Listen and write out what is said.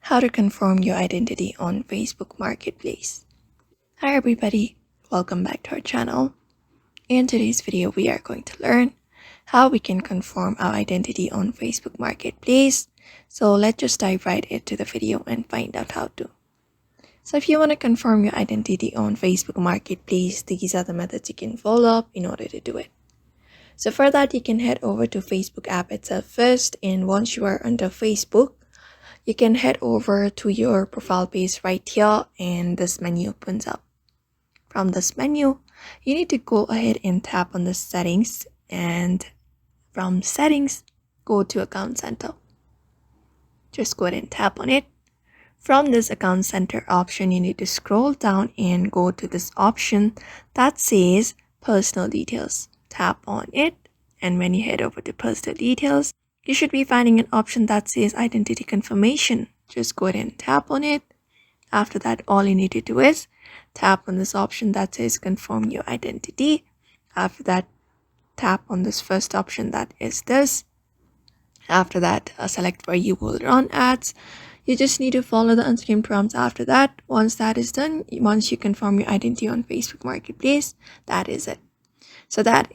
How to confirm your identity on Facebook Marketplace. Hi everybody, welcome back to our channel. In today's video, we are going to learn how we can confirm our identity on Facebook Marketplace. So let's just dive right into the video and find out how to. So if you want to confirm your identity on Facebook Marketplace, these are the methods you can follow up in order to do it. So for that, you can head over to Facebook app itself first, and once you are under Facebook, you can head over to your profile page right here, and this menu opens up. From this menu, you need to go ahead and tap on the settings, and from settings, go to account center. Just go ahead and tap on it. From this account center option, you need to scroll down and go to this option that says personal details. Tap on it, and when you head over to personal details, you should be finding an option that says identity confirmation. Just go ahead and tap on it. After that, all you need to do is tap on this option that says confirm your identity. After that, tap on this first option that is this. After that, select where you will run ads. You just need to follow the on-screen prompts after that. Once that is done, once you confirm your identity on Facebook Marketplace, that is it. So that